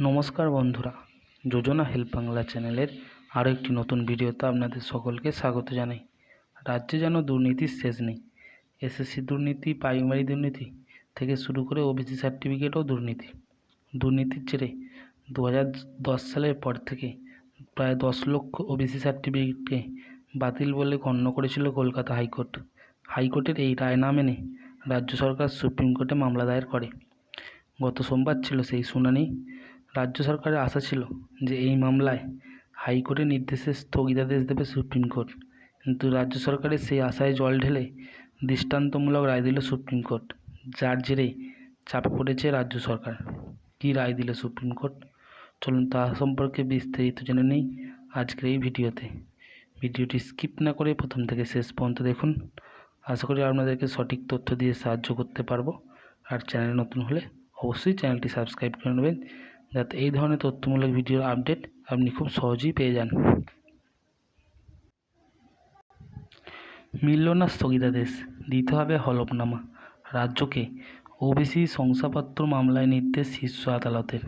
নমস্কার বন্ধুরা, যোজনা হেল্প বাংলা চ্যানেলের আরও একটি নতুন ভিডিওতে আপনাদের সকলকে স্বাগত জানাই। রাজ্যে যেন দুর্নীতির শেষ নেই। এসএসসি দুর্নীতি, প্রাইমারি দুর্নীতি থেকে শুরু করে ওবিসি সার্টিফিকেটও দুর্নীতির জেরে 2010 সালের পর থেকে প্রায় 10 লক্ষ ওবিসি সার্টিফিকেটকে বাতিল বলে গণ্য করেছিল কলকাতা হাইকোর্টের এই রায় না মেনে রাজ্য সরকার সুপ্রিম কোর্টে মামলা দায়ের করে। গত সোমবার ছিল সেই শুনানি। রাজ্য সরকারের আশা ছিল যে এই মামলায় হাইকোর্টের নির্দেশে স্থগিতাদেশ দেবে সুপ্রিম কোর্ট, কিন্তু রাজ্য সরকারের সেই আশায় জল ঢেলে দৃষ্টান্তমূলক রায় দিল সুপ্রিম কোর্ট, যার জেরে চাপে পড়েছে রাজ্য সরকার। কী রায় দিল সুপ্রিম কোর্ট, চলুন তা সম্পর্কে বিস্তারিত জেনে নেই আজকের এই ভিডিওতে। ভিডিওটি স্কিপ না করে প্রথম থেকে শেষ পর্যন্ত দেখুন। আশা করি আপনাদেরকে সঠিক তথ্য দিয়ে সাহায্য করতে পারবো। আর চ্যানেল নতুন হলে অবশ্যই চ্যানেলটি সাবস্ক্রাইব করে নেবেন, যাতে এই ধরনের তথ্যমূলক ভিডিওর আপডেট আপনি খুব সহজেই পেয়ে যান। মিলল না স্থগিতাদেশ, দিতে হবে হলফনামা। রাজ্যকে ওবিসি শংসাপত্র মামলায় নির্দেশ শীর্ষ আদালতের।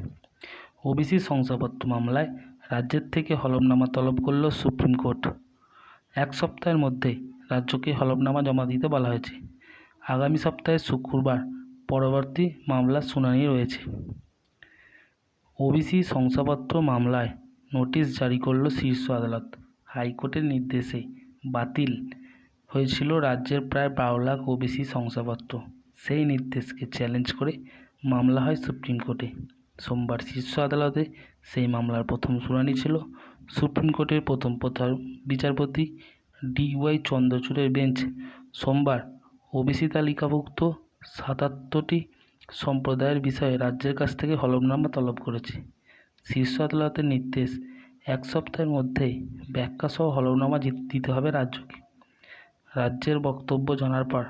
ওবিসি শংসাপত্র মামলায় রাজ্যের থেকে হলফনামা তলব করল সুপ্রিম কোর্ট। 1 সপ্তাহের মধ্যে রাজ্যকে হলফনামা জমা দিতে বলা হয়েছে। আগামী সপ্তাহে শুক্রবার পরবর্তী মামলার শুনানি রয়েছে। ওবিসি শংসাপত্র মামলায় নোটিশ জারি করল শীর্ষ আদালত। হাইকোর্টের নির্দেশে বাতিল হয়েছিল রাজ্যের প্রায় 12 লাখ ওবিসি শংসাপত্র। সেই নির্দেশকে চ্যালেঞ্জ করে মামলা হয় সুপ্রিম কোর্টে। সোমবার শীর্ষ আদালতে সেই মামলার প্রথম শুনানি ছিল। সুপ্রিম কোর্টের প্রথম বিচারপতি DY চন্দ্রচূড়ের বেঞ্চ সোমবার ওবিসি তালিকাভুক্ত 77টি সম্প্রদায়ের বিষয়ে রাজ্যের কাছ থেকে হলফনামা তলব করেছে। শীর্ষ আদালতের নির্দেশ, 1 সপ্তাহের মধ্যে ব্যাখ্যাসহ হলফনামা দিতে হবে রাজ্যকে। রাজ্যের বক্তব্য জানার পর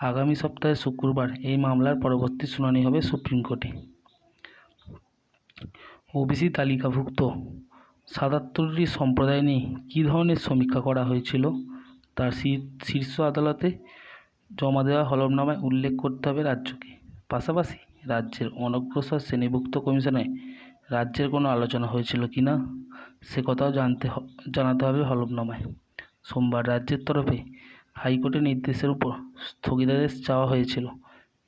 আগামী সপ্তাহে শুক্রবার এই মামলার পরবর্তী শুনানি হবে সুপ্রিম কোর্টে। ওবিসি তালিকাভুক্ত 77টি সম্প্রদায় নিয়ে কী ধরনের সমীক্ষা করা হয়েছিল তার শীর্ষ আদালতে জমা দেওয়া হলফনামায় উল্লেখ করতে হবে রাজ্যকে। পাশাপাশি রাজ্যের অনগ্রসর শ্রেণীভুক্ত কমিশনে রাজ্যের কোনো আলোচনা হয়েছিল কি না সে কথাও জানাতে হবে হলফনামায়। সোমবার রাজ্যের তরফে হাইকোর্টের নির্দেশের উপর স্থগিতাদেশ চাওয়া হয়েছিল,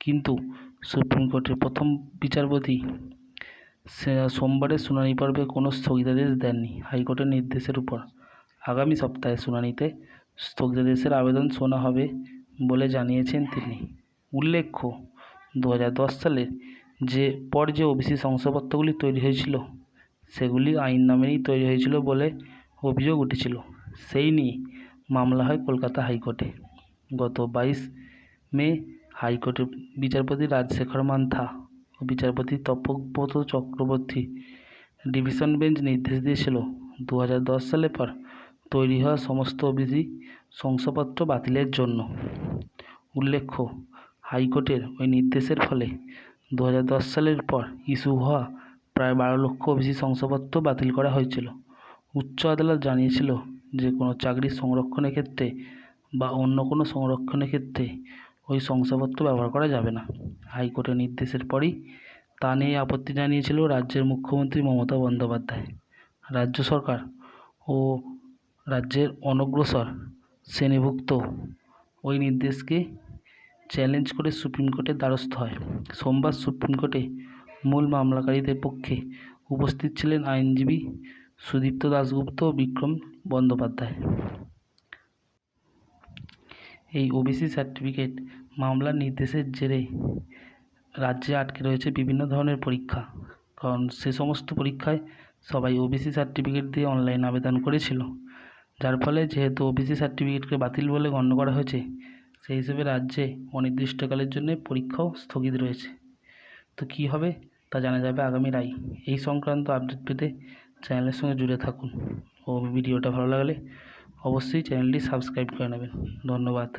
কিন্তু সুপ্রিম কোর্টের প্রথম বিচারপতি সোমবারের শুনানি পর্বে কোনো স্থগিতাদেশ দেননি। হাইকোর্টের নির্দেশের উপর আগামী সপ্তাহে শুনানিতে স্থগিতাদেশের আবেদন শোনা হবে বলে জানিয়েছেন তিনি। উল্লেখ্য, 2010 সালের যে ওবিসি শংসাপত্রগুলি তৈরি হয়েছিল সেগুলি আইন না মেনেই তৈরি হয়েছিল বলে অভিযোগ উঠেছিল। সেই নিয়ে মামলা হয় কলকাতা হাইকোর্টে। গত 22 মে হাইকোর্টের বিচারপতি রাজশেখর মান্থা ও বিচারপতি তপব্রত চক্রবর্তী ডিভিশন বেঞ্চ নির্দেশ দিয়েছিল 2010 সালের পর তৈরি হওয়া সমস্ত ওবিসি শংসাপত্র বাতিলের জন্য। উল্লেখ্য, হাইকোর্টের ওই নির্দেশের ফলে 2010 সালের পর ইস্যু হওয়া প্রায় 12 লক্ষ ওবিসি শংসাপত্র বাতিল করা হয়েছিল। উচ্চ আদালত জানিয়েছিল যে কোনো চাকরির সংরক্ষণের ক্ষেত্রে বা অন্য কোনো সংরক্ষণের ক্ষেত্রে ওই শংসাপত্র ব্যবহার করা যাবে না। হাইকোর্টের নির্দেশের পরই তা নিয়ে আপত্তি জানিয়েছিল রাজ্যের মুখ্যমন্ত্রী মমতা বন্দ্যোপাধ্যায়। রাজ্য সরকার ও রাজ্যের অনগ্রসর শ্রেণীভুক্ত ওই নির্দেশকে চ্যালেঞ্জ করে সুপ্রিম কোর্টের দ্বারস্থ হয়। সোমবার সুপ্রিম কোর্টে মূল মামলাকারীদের পক্ষে উপস্থিত ছিলেন আইনজীবী সুদীপ্ত দাশগুপ্ত ও বিক্রম বন্দ্যোপাধ্যায়। এই ওবিসি সার্টিফিকেট মামলার নির্দেশের জেরে রাজ্যে আটকে রয়েছে বিভিন্ন ধরনের পরীক্ষা, কারণ সে সমস্ত পরীক্ষায় সবাই ওবিসি সার্টিফিকেট দিয়ে অনলাইন আবেদন করেছিল, যার ফলে যেহেতু ওবিসি সার্টিফিকেটকে বাতিল বলে গণ্য করা হয়েছে, সেই হিসেবে রাজ্যে অনির্দিষ্টকালের জন্য পরীক্ষাও স্থগিত রয়েছে। তো কী হবে তা জানা যাবে আগামী রায়। এই সংক্রান্ত আপডেট পেতে চ্যানেলের সঙ্গে জুড়ে থাকুন ও ভিডিওটা ভালো লাগলে অবশ্যই চ্যানেলটি সাবস্ক্রাইব করে নেবেন। ধন্যবাদ।